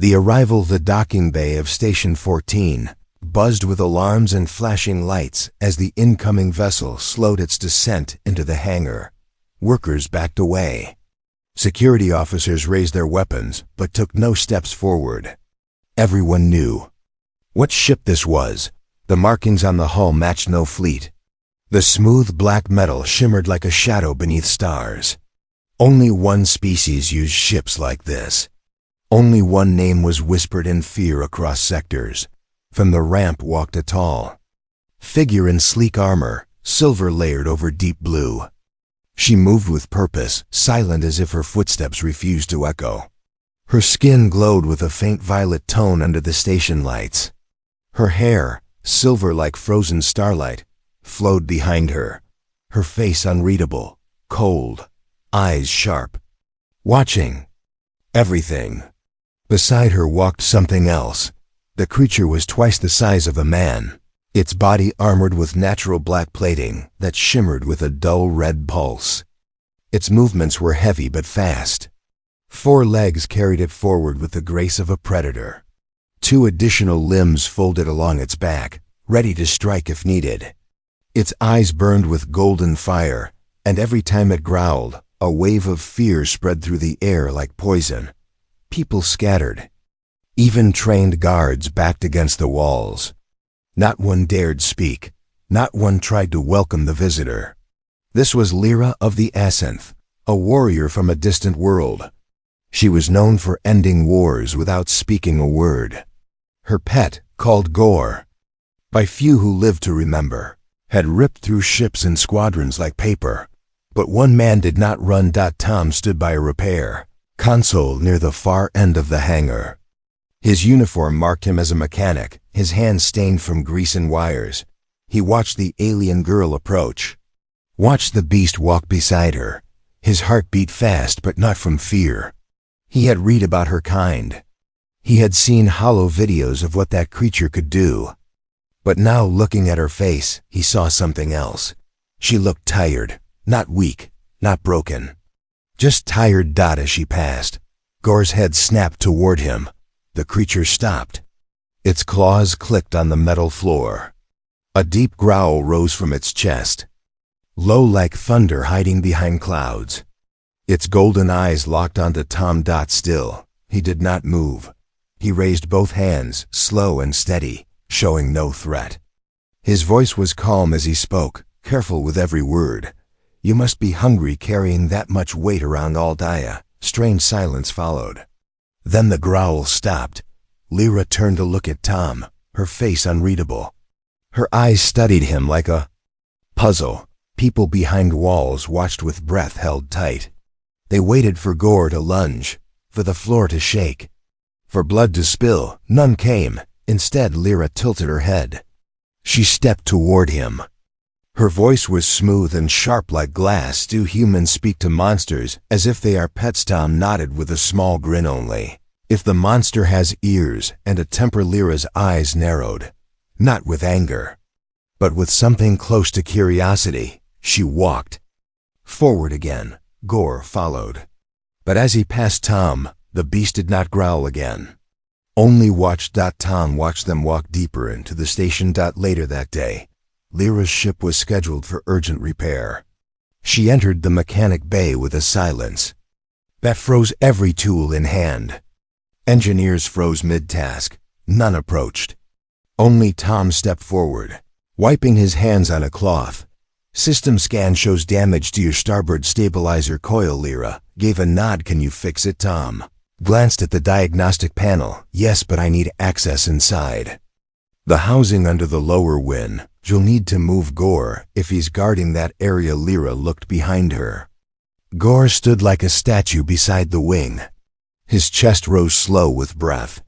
The arrival of the docking bay of Station 14 buzzed with alarms and flashing lights as the incoming vessel slowed its descent into the hangar. Workers backed away. Security officers raised their weapons but took no steps forward. Everyone knew what ship this was. The markings on the hull matched no fleet. The smooth black metal shimmered like a shadow beneath stars. Only one species used ships like this. Only one name was whispered in fear across sectors. From the ramp walked a tall figure in sleek armor, silver layered over deep blue. She moved with purpose, silent as if her footsteps refused to echo. Her skin glowed with a faint violet tone under the station lights. Her hair, silver like frozen starlight, flowed behind her. Her face unreadable, cold, eyes sharp. Watching everything. Beside her walked something else. The creature was twice the size of a man, its body armored with natural black plating that shimmered with a dull red pulse. Its movements were heavy but fast. 4 legs carried it forward with the grace of a predator. 2 additional limbs folded along its back, ready to strike if needed. Its eyes burned with golden fire, and every time it growled, a wave of fear spread through the air like poison. People scattered. Even trained guards backed against the walls. Not one dared speak. Not one tried to welcome the visitor. This was Lyra of the Asenth, a warrior from a distant world. She was known for ending wars without speaking a word. Her pet, called Gore, by few who lived to remember, had ripped through ships and squadrons like paper. But one man did not run. Tom stood by a repair console near the far end of the hangar. His uniform marked him as a mechanic, his hands stained from grease and wires. He watched the alien girl approach. Watched the beast walk beside her. His heart beat fast, but not from fear. He had read about her kind. He had seen hollow videos of what that creature could do. But now, looking at her face, he saw something else. She looked tired, not weak, not broken. Just tired. As she passed, Gore's head snapped toward him. The creature stopped. Its claws clicked on the metal floor. A deep growl rose from its chest, low like thunder hiding behind clouds. Its golden eyes locked onto Tom. Still, he did not move. He raised both hands, slow and steady, showing no threat. His voice was calm as he spoke, careful with every word. "You must be hungry carrying that much weight around all day." Strange silence followed. Then the growl stopped. Lyra turned to look at Tom, her face unreadable. Her eyes studied him like a puzzle. People behind walls watched with breath held tight. They waited for Gore to lunge, for the floor to shake, for blood to spill. None came. Instead, Lyra tilted her head. She stepped toward him. Her voice was smooth and sharp like glass. "Do humans speak to monsters as if they are pets?" Tom nodded with a small grin only. "If the monster has ears and a temper." Lyra's eyes narrowed, not with anger, but with something close to curiosity. She walked forward again. Gore followed. But as he passed Tom, the beast did not growl again. Only watched. Tom watched them walk deeper into the station. Later that day, Lyra's ship was scheduled for urgent repair. She entered the mechanic bay with a silence that froze every tool in hand. Engineers froze mid-task. None approached. Only Tom stepped forward, wiping his hands on a cloth. "System scan shows damage to your starboard stabilizer coil." Lyra gave a nod. "Can you fix it?" Tom glanced at the diagnostic panel. "Yes, but I need access inside the housing under the lower wing. You'll need to move Gore if he's guarding that area." Lyra looked behind her. Gore stood like a statue beside the wing. His chest rose slow with breath.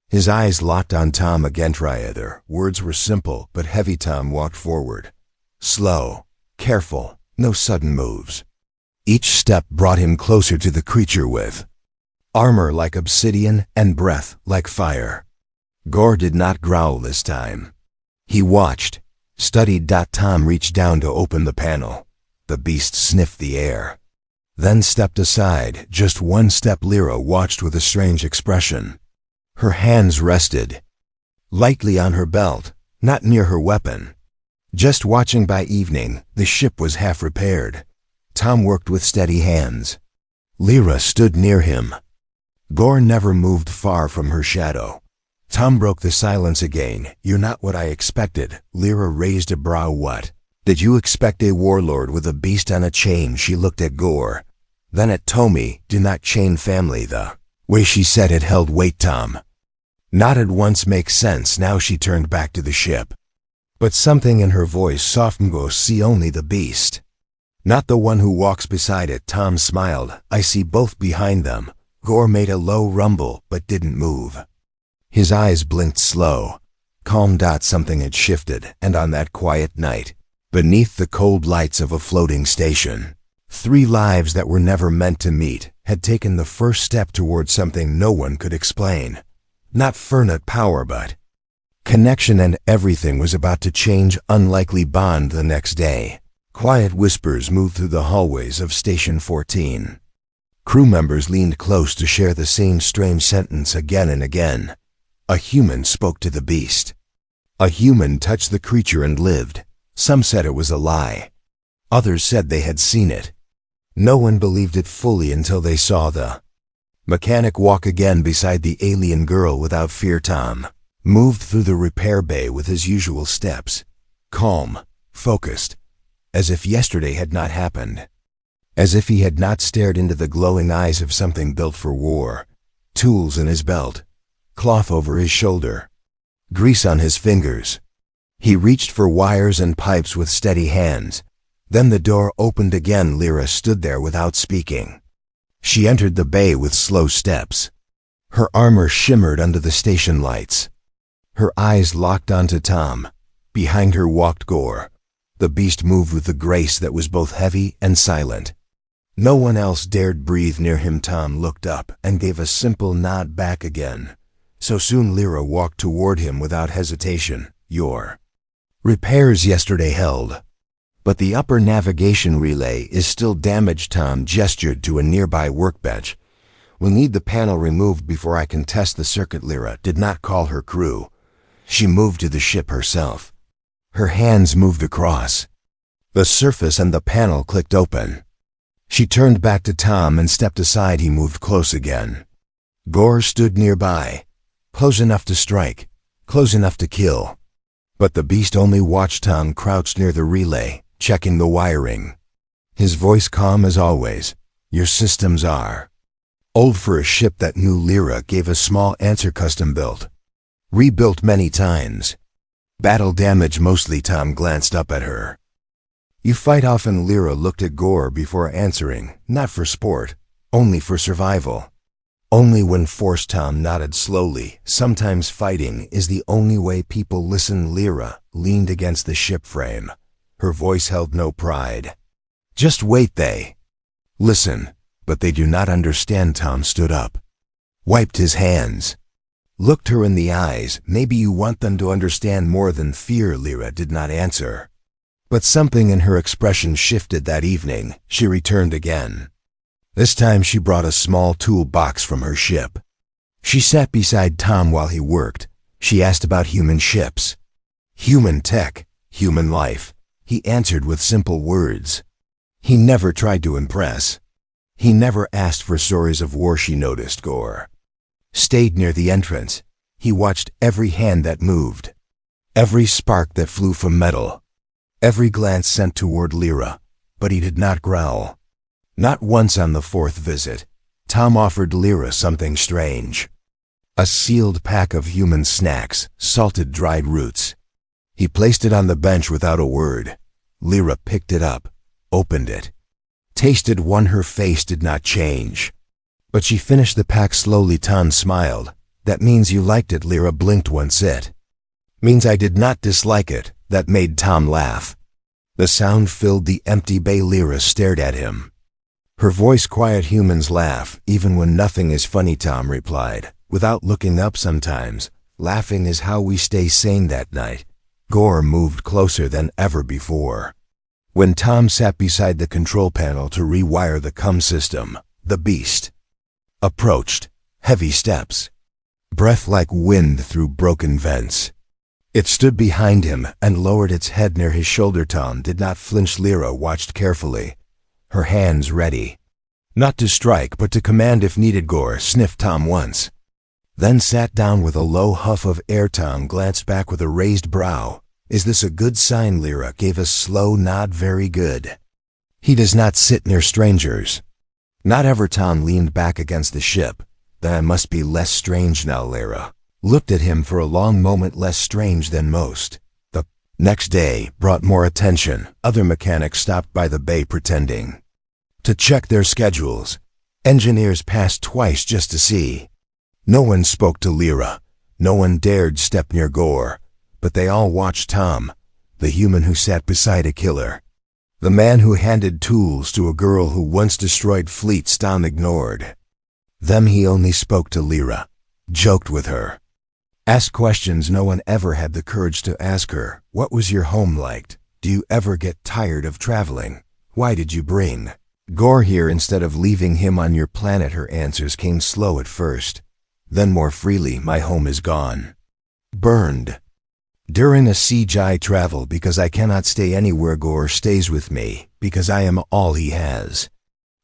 His eyes locked on Tom again. "Their words were simple but heavy." Tom walked forward, slow, careful, no sudden moves. Each step brought him closer to the creature with armor like obsidian and breath like fire. Gore did not growl this time. He watched, studied. Tom reached down to open the panel. The beast sniffed the air, then stepped aside. Just one step. Lyra watched with a strange expression. Her hands rested lightly on her belt, not near her weapon. Just watching by evening, the ship was half repaired. Tom worked with steady hands. Lyra stood near him. Gore never moved far from her shadow. Tom broke the silence again. "You're not what I expected." Lyra raised a brow. "What? Did you expect a warlord with a beast on a chain?" She looked at Gore, then at Tommy. "Do not chain family." The way she said it held weight. Tom nodded once. "Makes sense." Now she turned back to the ship. But something in her voice softened. "Go see only the beast, not the one who walks beside it." Tom smiled. "I see both behind them." Gore made a low rumble, but didn't move. His eyes blinked slow. Calm. Something had shifted, and on that quiet night, beneath the cold lights of a floating station, 3 lives that were never meant to meet had taken the first step toward something no one could explain. Not finite power, but connection, and everything was about to change. Unlikely bond. The next day, quiet whispers moved through the hallways of Station 14. Crew members leaned close to share the same strange sentence again and again. A human spoke to the beast. A human touched the creature and lived. Some said it was a lie. Others said they had seen it. No one believed it fully until they saw the mechanic walk again beside the alien girl without fear. Tom moved through the repair bay with his usual steps, calm, focused, as if yesterday had not happened. As if he had not stared into the glowing eyes of something built for war. Tools in his belt, cloth over his shoulder, grease on his fingers. He reached for wires and pipes with steady hands. Then the door opened again. Lyra stood there without speaking. She entered the bay with slow steps. Her armor shimmered under the station lights. Her eyes locked onto Tom. Behind her walked Gore. The beast moved with a grace that was both heavy and silent. No one else dared breathe near him. Tom looked up and gave a simple nod back again. So soon Lyra walked toward him without hesitation. "Your repairs yesterday held, but the upper navigation relay is still damaged." Tom gestured to a nearby workbench. "We'll need the panel removed before I can test the circuit." Lyra did not call her crew. She moved to the ship herself. Her hands moved across the surface and the panel clicked open. She turned back to Tom and stepped aside. He moved close again. Gore stood nearby, close enough to strike, close enough to kill. But the beast only watched. Tom crouched near the relay, checking the wiring. His voice calm as always. "Your systems are old for a ship that knew." Lyra gave a small answer. "Custom built. Rebuilt many times. Battle damage mostly." Tom glanced up at her. "You fight often?" Lyra looked at Gore before answering. "Not for sport, only for survival." "Only when forced." Tom nodded slowly. "Sometimes fighting is the only way people listen." Lyra leaned against the ship frame. Her voice held no pride. "Just wait. They listen, but they do not understand." Tom stood up, wiped his hands, looked her in the eyes. "Maybe you want them to understand more than fear." Lyra did not answer. But something in her expression shifted that evening. She returned again. This time she brought a small toolbox from her ship. She sat beside Tom while he worked. She asked about human ships, human tech, human life. He answered with simple words. He never tried to impress. He never asked for stories of war. She noticed Gore stayed near the entrance. He watched every hand that moved, every spark that flew from metal, every glance sent toward Lyra, but he did not growl. Not once on the 4th visit. Tom offered Lyra something strange. A sealed pack of human snacks, salted dried roots. He placed it on the bench without a word. Lyra picked it up, opened it, tasted one. Her face did not change, but she finished the pack slowly. Tom smiled. "That means you liked it." Lyra blinked once. "It means I did not dislike it." That made Tom laugh. The sound filled the empty bay. Lyra stared at him. Her voice quiet. "Humans laugh, even when nothing is funny," Tom replied, without looking up. "Sometimes, laughing is how we stay sane." That night, Gore moved closer than ever before. When Tom sat beside the control panel to rewire the CUM system, the beast approached. Heavy steps, breath like wind through broken vents. It stood behind him and lowered its head near his shoulder. Tom did not flinch. Lyra watched carefully, her hands ready. Not to strike, but to command if needed. Gore sniffed Tom once, then sat down with a low huff of air. Tom glanced back with a raised brow. Is this a good sign? Lyra gave a slow nod. Very good. He does not sit near strangers. Not ever. Tom leaned back against the ship. Then I must be less strange now. Lyra looked at him for a long moment. Less strange than most. The next day brought more attention. Other mechanics stopped by the bay pretending to check their schedules. Engineers passed twice just to see. No one spoke to Lyra. No one dared step near Gore. But they all watched Tom, the human who sat beside a killer. The man who handed tools to a girl who once destroyed fleets. Tom ignored them. He only spoke to Lyra, joked with her, asked questions no one ever had the courage to ask her. What was your home like? Do you ever get tired of traveling? Why did you bring Gore here instead of leaving him on your planet? Her answers came slow at first, then more freely. My home is gone. Burned. During a siege I travel because I cannot stay anywhere. Gore stays with me because I am all he has.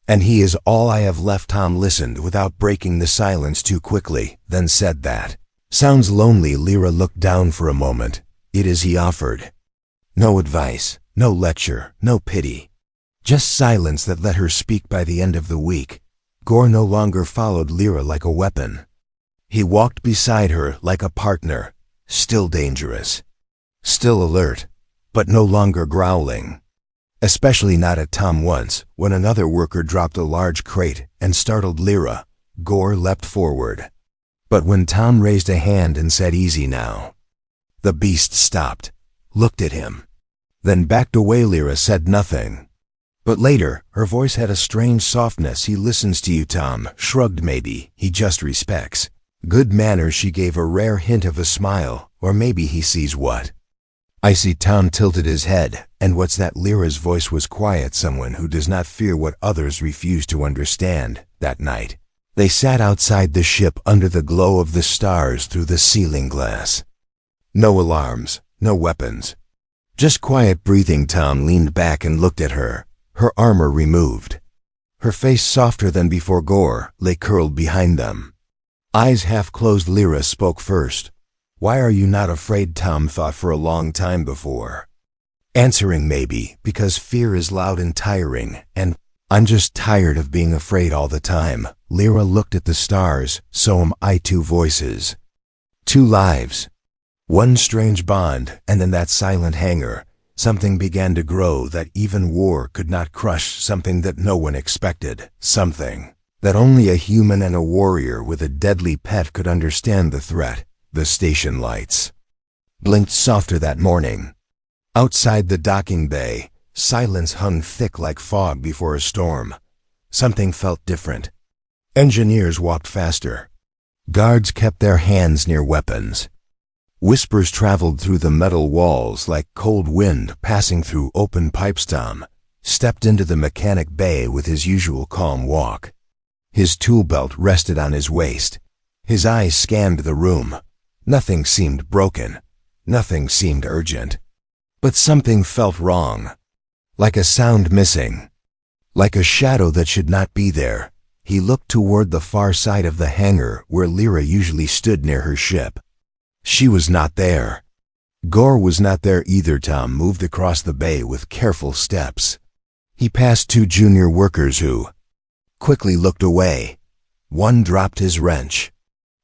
And he is all I have left. Tom listened without breaking the silence too quickly, then said, that sounds lonely. Lyra looked down for a moment. It is. He offered. No advice, no lecture, no pity. Just silence that let her speak. By the end of the week, Gore no longer followed Lyra like a weapon. He walked beside her like a partner, still dangerous, still alert, but no longer growling. Especially not at Tom. Once, when another worker dropped a large crate and startled Lyra, Gore leapt forward. But when Tom raised a hand and said, easy now, the beast stopped, looked at him, then backed away. Lyra said nothing. But later, her voice had a strange softness. He listens to you. Tom shrugged. Maybe he just respects good manners. She gave a rare hint of a smile. Or maybe he sees what I see. Tom tilted his head. And what's that? Lyra's voice was quiet. Someone who does not fear what others refuse to understand. That night, they sat outside the ship under the glow of the stars through the ceiling glass. No alarms, no weapons, just quiet breathing. Tom leaned back and looked at her, her armor removed. Her face softer than before. Gore lay curled behind them, eyes half closed. Lyra spoke first. Why are you not afraid? Tom thought for a long time before answering. Maybe because fear is loud and tiring, and I'm just tired of being afraid all the time. Lyra looked at the stars. So am I. Two voices, two lives, one strange bond. And in that silent hangar, something began to grow that even war could not crush. Something that no one expected. Something that only a human and a warrior with a deadly pet could understand. The threat. The station lights blinked softer that morning. Outside the docking bay, silence hung thick like fog before a storm. Something felt different. Engineers walked faster. Guards kept their hands near weapons. Whispers traveled through the metal walls like cold wind passing through open pipes. Tom stepped into the mechanic bay with his usual calm walk. His tool belt rested on his waist. His eyes scanned the room. Nothing seemed broken. Nothing seemed urgent. But something felt wrong. Like a sound missing. Like a shadow that should not be there. He looked toward the far side of the hangar where Lyra usually stood near her ship. She was not there. Gore was not there either. Tom moved across the bay with careful steps. He passed two junior workers who quickly looked away. One dropped his wrench.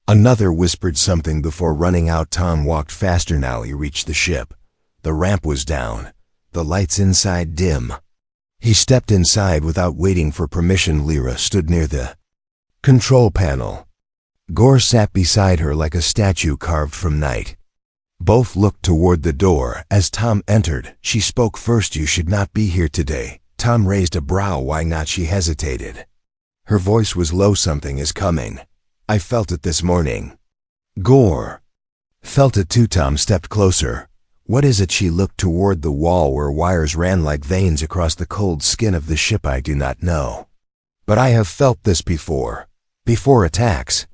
Another whispered something before running out. Tom walked faster now. He reached the ship. The ramp was down, the lights inside dim. He stepped inside without waiting for permission. Lyra stood near the control panel. Gore sat beside her like a statue carved from night. Both looked toward the door as Tom entered. She spoke first. You should not be here today. Tom raised a brow. Why not? She hesitated. Her voice was low. Something is coming. I felt it this morning. Gore felt it too. Tom stepped closer. What is it? She looked toward the wall where wires ran like veins across the cold skin of the ship. I do not know. But I have felt this before. Before attacks.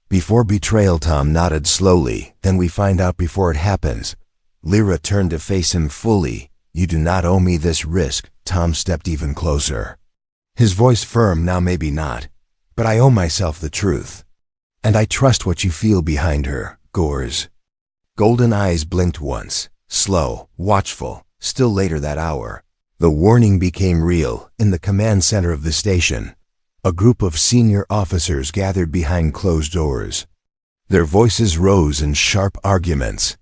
Before betrayal, Tom nodded slowly. Then we find out before it happens. Lyra turned to face him fully. You do not owe me this risk. Tom stepped even closer. His voice firm. Now maybe not, but I owe myself the truth. And I trust what you feel behind her. Gore's golden eyes blinked once, slow, watchful. Still later that hour, the warning became real. In the command center of the station, a group of senior officers gathered behind closed doors. Their voices rose in sharp arguments.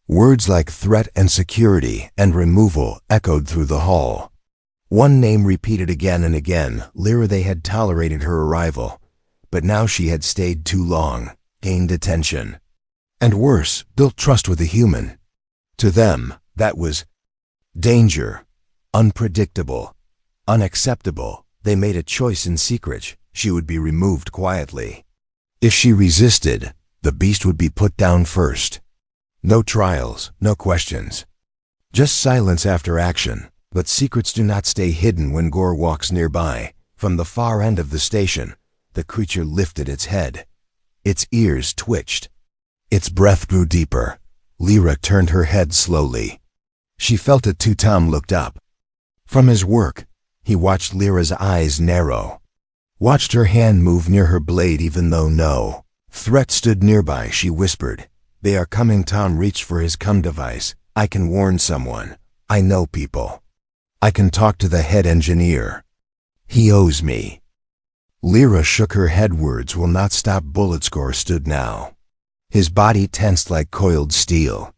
Words like threat and security and removal echoed through the hall. One name repeated again and again. Lyra. They had tolerated her arrival, but now she had stayed too long, gained attention, and worse, built trust with a human. To them, that was danger, unpredictable, unacceptable. They made a choice in secret. She would be removed quietly. If she resisted, the beast would be put down first. No trials, no questions. Just silence after action. But secrets do not stay hidden when Gore walks nearby. From the far end of the station, the creature lifted its head. Its ears twitched. Its breath grew deeper. Lyra turned her head slowly. She felt it too. Tom looked up. From his work, he watched Lyra's eyes narrow. Watched her hand move near her blade even though no threat stood nearby. She whispered, "They are coming." Tom reached for his device. "I can warn someone. I know people. I can talk to the head engineer. He owes me." Lyra shook her head. "Words will not stop bullets." Gore stood now. His body tensed like coiled steel.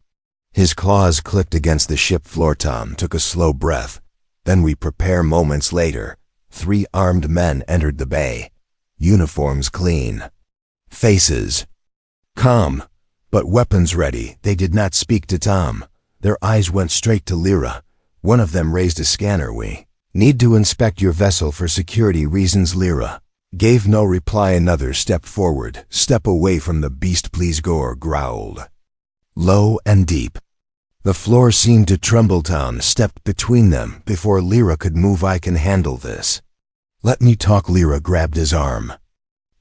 His claws clicked against the ship floor. Tom took a slow breath. Then we prepare. Moments later, 3 armed men entered the bay. Uniforms clean. Faces calm, but weapons ready. They did not speak to Tom. Their eyes went straight to Lyra. One of them raised a scanner. "We need to inspect your vessel for security reasons." Lyra gave no reply. Another stepped forward. "Step away from the beast, please." Gore growled, low and deep. The floor seemed to tremble. Tom stepped between them before Lyra could move. "I can handle this. Let me talk." Lyra grabbed his arm,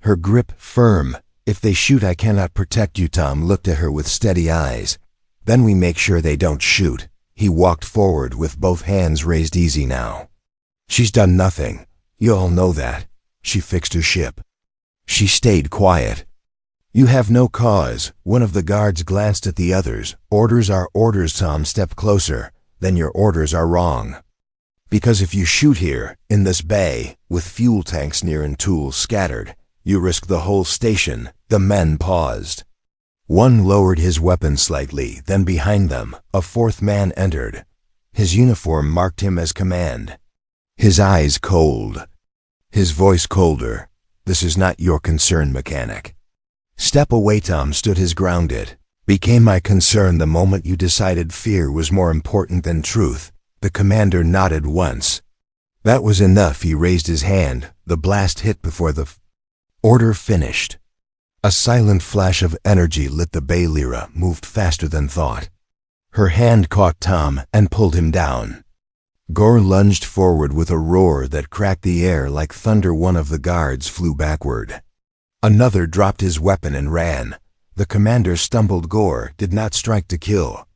her grip firm. "If they shoot, I cannot protect you." Tom looked at her with steady eyes. "Then we make sure they don't shoot." He walked forward with both hands raised. "Easy now. She's done nothing. You all know that." She fixed her ship. She stayed quiet. "You have no cause." One of the guards glanced at the others. "Orders are orders." Tom stepped closer. "Then your orders are wrong. Because if you shoot here, in this bay, with fuel tanks near and tools scattered, you risk the whole station." The men paused. One lowered his weapon slightly. Then behind them, a 4th man entered. His uniform marked him as command. His eyes cold. His voice colder. "This is not your concern, mechanic. Step away." Tom stood his ground. "It became my concern the moment you decided fear was more important than truth." The commander nodded once. That was enough. He raised his hand. The blast hit before the order finished. A silent flash of energy lit the bay. Lyra moved faster than thought. Her hand caught Tom and pulled him down. Gore lunged forward with a roar that cracked the air like thunder. One of the guards flew backward. Another dropped his weapon and ran. The commander stumbled. Gore did not strike to kill.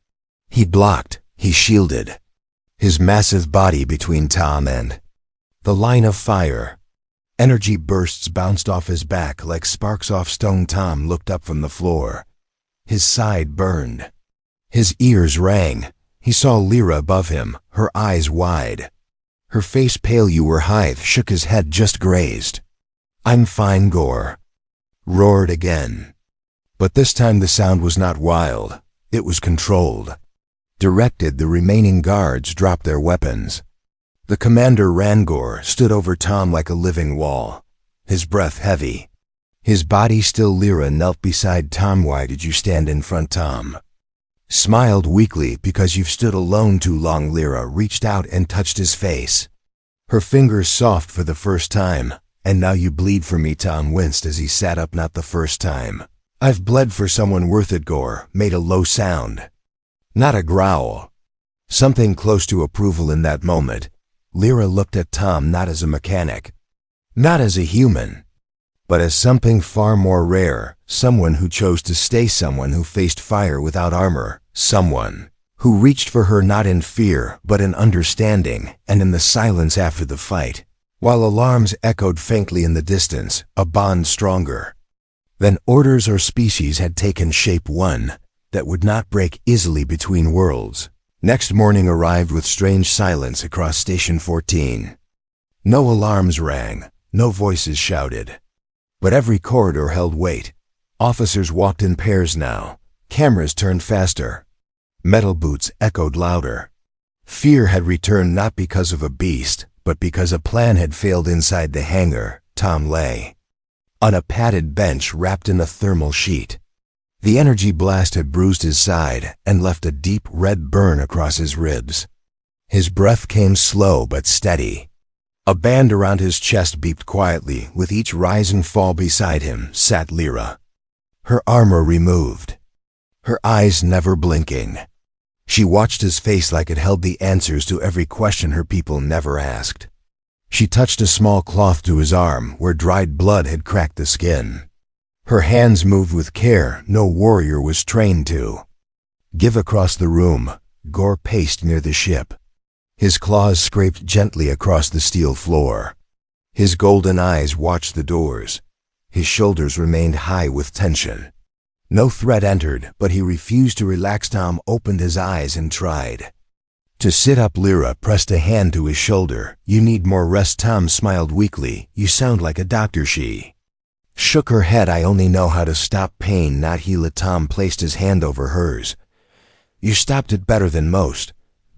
He blocked. He shielded. His massive body between Tom and the line of fire. Energy bursts bounced off his back like sparks off stone. Tom looked up from the floor. His side burned. His ears rang. He saw Lyra above him, her eyes wide. Her face pale. "You were Hythe." Shook his head. "Just grazed." "I'm fine." Gore roared again. But this time the sound was not wild. It was controlled. Directed. The remaining guards dropped their weapons. The commander ran. Gore stood over Tom like a living wall, his breath heavy, his body still. Lyra knelt beside Tom. "Why did you stand in front?" Tom smiled weakly. "Because you've stood alone too long." Lyra reached out and touched his face, her fingers soft for the first time. "And now you bleed for me." Tom winced as he sat up. "Not the first time. I've bled for someone worth it." Gore made a low sound, not a growl, something close to approval in that moment. Lyra looked at Tom not as a mechanic, not as a human, but as something far more rare, someone who chose to stay, someone who faced fire without armor, someone who reached for her not in fear but in understanding, and in the silence after the fight, while alarms echoed faintly in the distance, a bond stronger than orders or species had taken shape, one that would not break easily between worlds. Next morning arrived with strange silence across Station 14. No alarms rang, no voices shouted, but every corridor held weight. Officers walked in pairs now, cameras turned faster, metal boots echoed louder. Fear had returned not because of a beast, but because a plan had failed inside the hangar. Tom lay on a padded bench wrapped in a thermal sheet. The energy blast had bruised his side and left a deep red burn across his ribs. His breath came slow but steady. A band around his chest beeped quietly. With each rise and fall beside him sat Lyra, her armor removed, her eyes never blinking. She watched his face like it held the answers to every question her people never asked. She touched a small cloth to his arm where dried blood had cracked the skin. Her hands moved with care no warrior was trained to. Give across the room. Gore paced near the ship. His claws scraped gently across the steel floor. His golden eyes watched the doors. His shoulders remained high with tension. No threat entered, but he refused to relax. Tom opened his eyes and tried to sit up. Lyra pressed a hand to his shoulder. You need more rest. Tom smiled weakly. You sound like a doctor. She shook her head. I only know how to stop pain, not heal it. Tom placed his hand over hers. You stopped it better than most.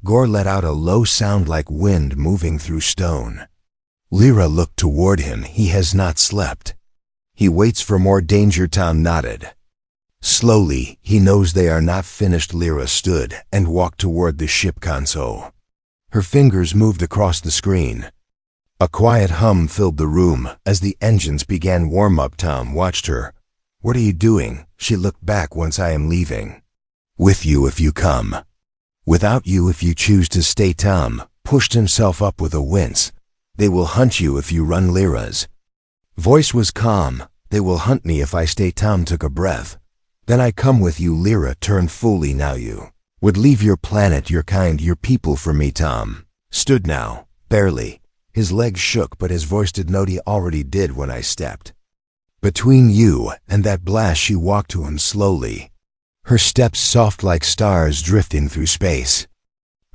Gore let out a low sound like wind moving through stone. Lyra looked toward him. He has not slept. He waits for more danger. Tom nodded. Slowly, he knows they are not finished. Lyra stood and walked toward the ship console. Her fingers moved across the screen. A quiet hum filled the room as the engines began warm up. Tom watched her. What are you doing? She looked back. Once I am leaving. With you if you come. Without you if you choose to stay. Tom pushed himself up with a wince. They will hunt you if you run. Lyra's voice was calm. They will hunt me if I stay. Tom took a breath. Then I come with you. Lyra turned fully. Now you would leave your planet, your kind, your people for me. Tom stood now, barely. His legs shook, but his voice did not. He already did when I stepped between you and that blast. She walked to him slowly, her steps soft like stars drifting through space,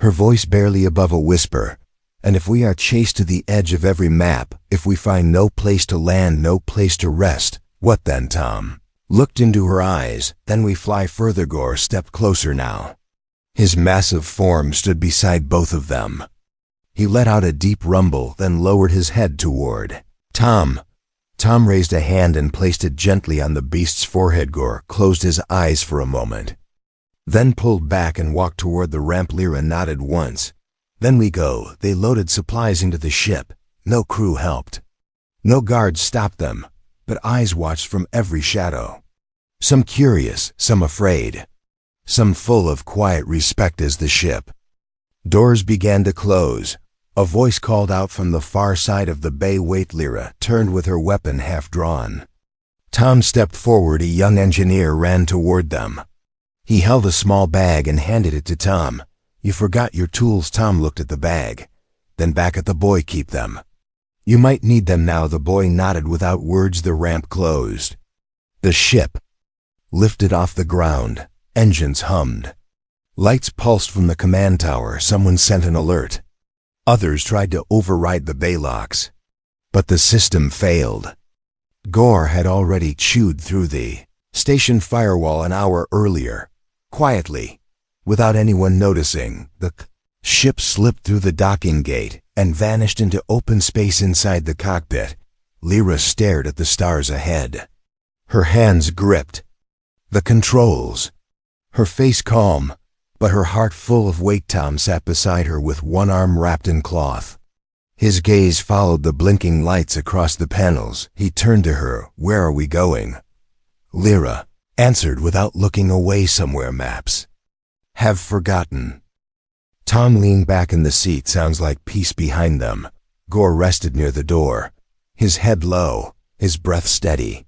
her voice barely above a whisper. And if we are chased to the edge of every map, if we find no place to land, no place to rest, what then? Tom looked into her eyes. Then we fly further. Gore stepped closer now. His massive form stood beside both of them. He let out a deep rumble, then lowered his head toward Tom. Tom raised a hand and placed it gently on the beast's forehead. Gore closed his eyes for a moment, then pulled back and walked toward the ramp. Lyra nodded once. Then we go. They loaded supplies into the ship. No crew helped. No guards stopped them, but eyes watched from every shadow. Some curious, some afraid, some full of quiet respect. As the ship doors began to close, a voice called out from the far side of the bay. Wait. Lyra turned with her weapon half drawn. Tom stepped forward. A young engineer ran toward them. He held a small bag and handed it to Tom. You forgot your tools. Tom looked at the bag, then back at the boy. Keep them. You might need them now. The boy nodded without words. The ramp closed. The ship lifted off the ground. Engines hummed. Lights pulsed from the command tower. Someone sent an alert. Others tried to override the bay locks, but the system failed. Gore had already chewed through the station firewall an hour earlier. Quietly, without anyone noticing, the ship slipped through the docking gate and vanished into open space inside the cockpit. Lyra stared at the stars ahead. Her hands gripped the controls, her face calm, but her heart full of weight. Tom sat beside her with one arm wrapped in cloth. His gaze followed the blinking lights across the panels. He turned to her. Where are we going? Lyra answered without looking away. Somewhere maps have forgotten. Tom leaned back in the seat. Sounds like peace behind them. Gore rested near the door, his head low. his breath steady.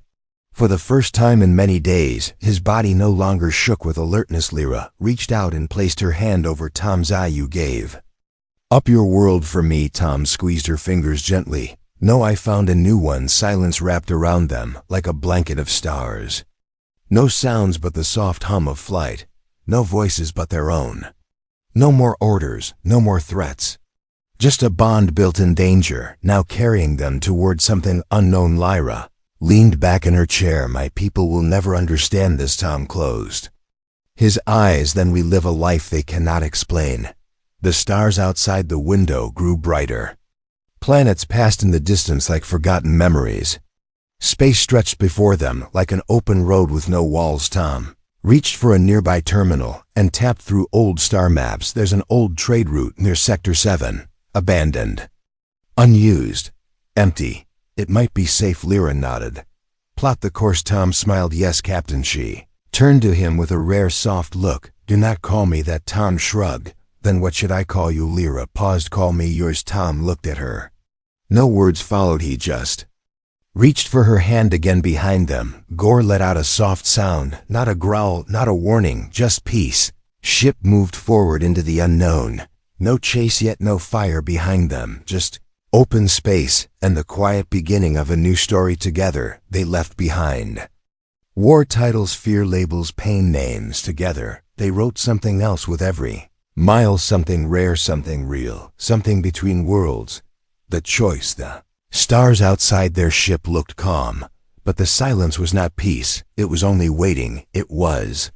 For the first time in many days, his body no longer shook with alertness. Lyra reached out and placed her hand over Tom's eye. You gave up your world for me. Tom squeezed her fingers gently. No, I found a new one. Silence wrapped around them like a blanket of stars. No sounds but the soft hum of flight. No voices but their own. No more orders, no more threats. Just a bond built in danger, now carrying them toward something unknown. Lyra leaned back in her chair. My people will never understand this. Tom closed his eyes. Then we live a life they cannot explain. The stars outside the window grew brighter. Planets passed in the distance like forgotten memories. Space stretched before them like an open road with no walls. Tom reached for a nearby terminal and tapped through old star maps. There's an old trade route near Sector 7, abandoned, unused, empty. It might be safe. Lyra nodded. Plot the course. Tom smiled. Yes, Captain. She turned to him with a rare soft look. Do not call me that. Tom shrugged. Then what should I call you? Lyra paused. Call me yours. Tom looked at her. No words followed. He just reached for her hand again. Behind them, Gore let out a soft sound, not a growl, not a warning, just peace. Ship moved forward into the unknown. No chase yet, no fire behind them, just open space and the quiet beginning of a new story. Together, they left behind war titles, fear labels, pain names. Together, they wrote something else with every mile, something rare, something real, something between worlds. The choice. The stars outside their ship looked calm, but the silence was not peace. It was only waiting. It was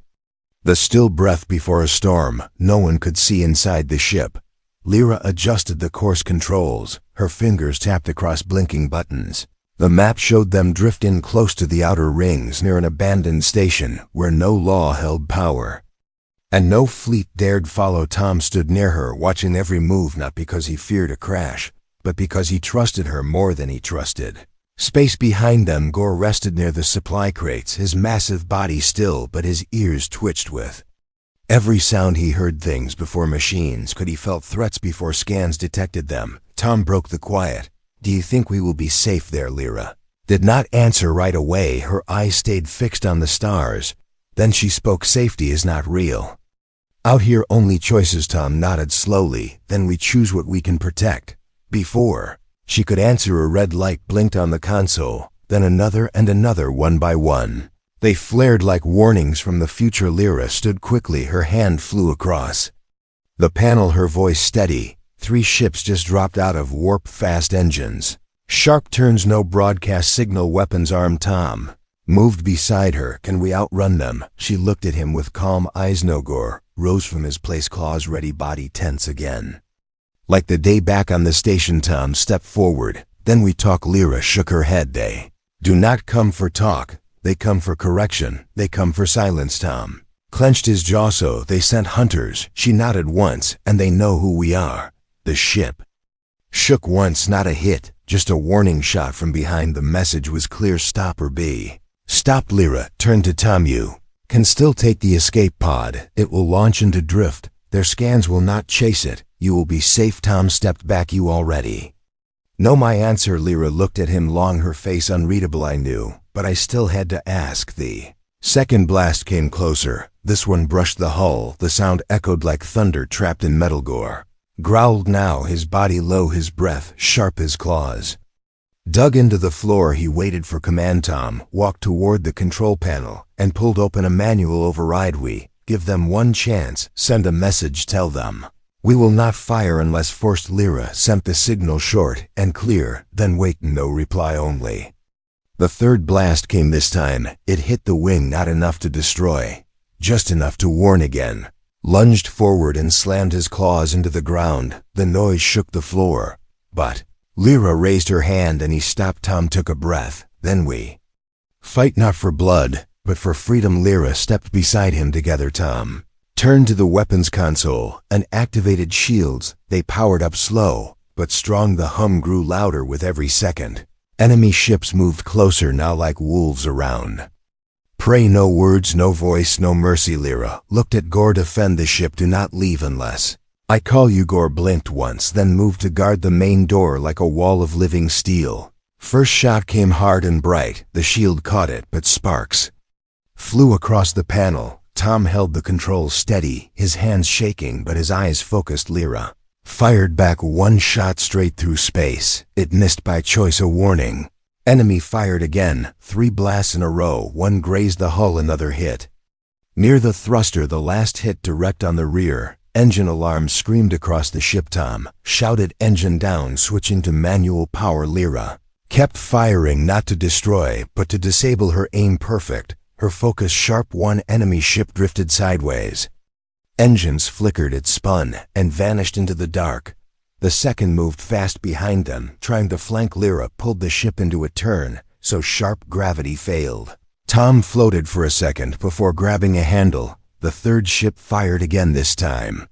the still breath before a storm. No one could see inside the ship. Lyra adjusted the course controls. Her fingers tapped across blinking buttons. The map showed them drift in close to the outer rings near an abandoned station where no law held power and no fleet dared follow. Tom stood near her, watching every move, not because he feared a crash, but because he trusted her more than he trusted space. Behind them, Gore rested near the supply crates, his massive body still, but his ears twitched with every sound. He heard things before machines could. He felt threats before scans detected them. Tom broke the quiet. Do you think we will be safe there? Lyra did not answer right away. Her eyes stayed fixed on the stars. Then she spoke. Safety is not real out here, only choices. Tom nodded slowly. Then we choose what we can protect. Before she could answer, a red light blinked on the console, then another and another. One by one, they flared like warnings from the future. Lyra stood quickly. Her hand flew across the panel, her voice steady. 3 ships just dropped out of warp, fast engines, sharp turns, no broadcast signal, weapons armed. Tom moved beside her. Can we outrun them? She looked at him with calm eyes. No. Gore rose from his place, claws ready, body tense again. Like the day back on the station. Tom stepped forward. Then we talk. Lyra shook her head. They do not come for talk. They come for correction. They come for silence. Tom clenched his jaw. So they sent hunters. She nodded once. And they know who we are. The ship shook once, not a hit, just a warning shot from behind. The message was clear. Stop or be stopped. Lyra turned to Tom. You can still take the escape pod. It will launch into drift. Their scans will not chase it. You will be safe. Tom stepped back. You already know my answer. Lyra looked at him long, her face unreadable. I knew, but I still had to ask. The second blast came closer. This one brushed the hull. The sound echoed like thunder trapped in metal. Gore growled now, his body low, his breath sharp. His claws dug into the floor. He waited for command. Tom walked toward the control panel and pulled open a manual override. We give them one chance. Send a message. Tell them we will not fire unless forced. Lyra sent the signal short and clear. Then wait. No reply. Only the third blast came this time. It hit the wing, not enough to destroy, just enough to warn again. Lunged forward and slammed his claws into the ground. The noise shook the floor, but Lyra raised her hand and he stopped. Tom took a breath. Then we fight not for blood, but for freedom. Lyra stepped beside him. Together, Tom turned to the weapons console and activated shields. They powered up slow, but strong. The hum grew louder with every second. Enemy ships moved closer now like wolves around prey. No words, no voice, no mercy. Lyra looked at Gore. Defend the ship. Do not leave unless I call you. Gore blinked once, then moved to guard the main door like a wall of living steel. First shot came hard and bright. The shield caught it, but sparks flew across the panel. Tom held the controls steady, his hands shaking but his eyes focused. Lyra fired back one shot straight through space. It missed by choice, a warning. Enemy fired again, 3 blasts in a row. One grazed the hull, another hit near the thruster, the last hit direct on the rear. Engine alarm screamed across the ship. Tom shouted, "Engine down," switching to manual power. Lyra kept firing, not to destroy, but to disable. Her aim perfect, her focus sharp. One enemy ship drifted sideways. Engines flickered, it spun and vanished into the dark. The second moved fast behind them, trying to flank. Lyra pulled the ship into a turn, so sharp gravity failed. Tom floated for a second before grabbing a handle. The third ship fired again, this time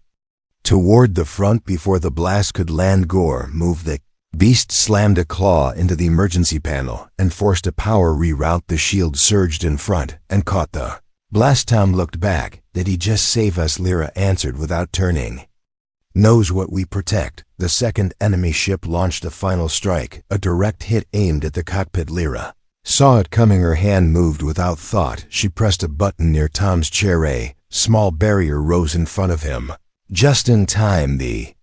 toward the front. Before the blast could land, Gore moved. The beast slammed a claw into the emergency panel and forced a power reroute. The shield surged in front and caught the blast. Tom looked back. Did he just save us? Lyra answered without turning. Knows what we protect. The second enemy ship launched a final strike, a direct hit aimed at the cockpit. Lyra saw it coming. Her hand moved without thought. She pressed a button near Tom's chair. A small barrier rose in front of him. Just in time, the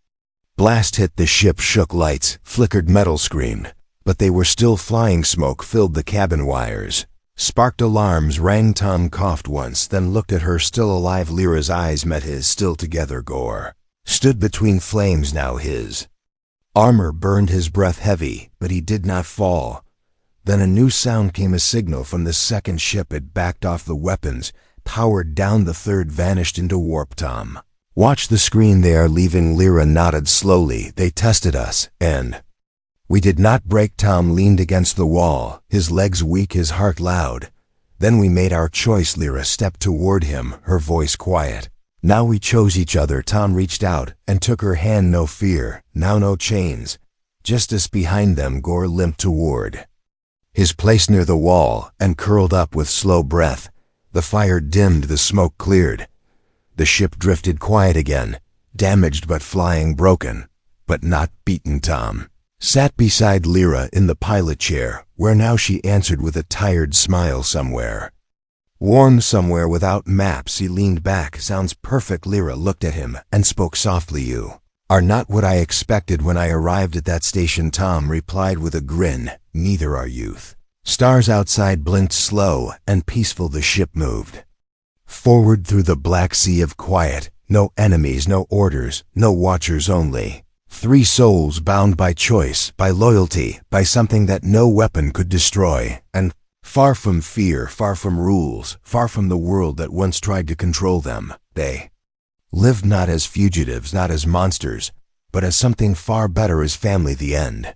blast hit the ship, shook lights, flickered, metal screamed, but they were still flying. Smoke filled the cabin, wires sparked, alarms rang. Tom coughed once, then looked at her, still alive. Lyra's eyes met his, still together. Gore stood between flames now. His armor burned, his breath heavy, but he did not fall. Then a new sound came, a signal from the second ship. It backed off the weapons, powered down. The third vanished into warp. Tom watched the screen. They are leaving. Lyra nodded slowly. They tested us, and we did not break. Tom leaned against the wall, his legs weak, his heart loud. Then we made our choice. Lyra stepped toward him, her voice quiet. Now we chose each other. Tom reached out and took her hand. No fear, now no chains, just us behind them. Gore limped toward his place near the wall and curled up with slow breath. The fire dimmed, the smoke cleared. The ship drifted quiet again, damaged but flying, broken but not beaten. Tom sat beside Lyra in the pilot chair, where now she answered with a tired smile. Somewhere warm, somewhere without maps. He leaned back. Sounds perfect. Lyra looked at him and spoke softly. You are not what I expected when I arrived at that station. Tom replied with a grin. Neither are youth. Stars outside blinked, slow and peaceful. The ship moved forward through the black sea of quiet. No enemies, no orders, no watchers, only 3 souls bound by choice, by loyalty, by something that no weapon could destroy. And far from fear, far from rules, far from the world that once tried to control them, they lived not as fugitives, not as monsters, but as something far better, as family. The end.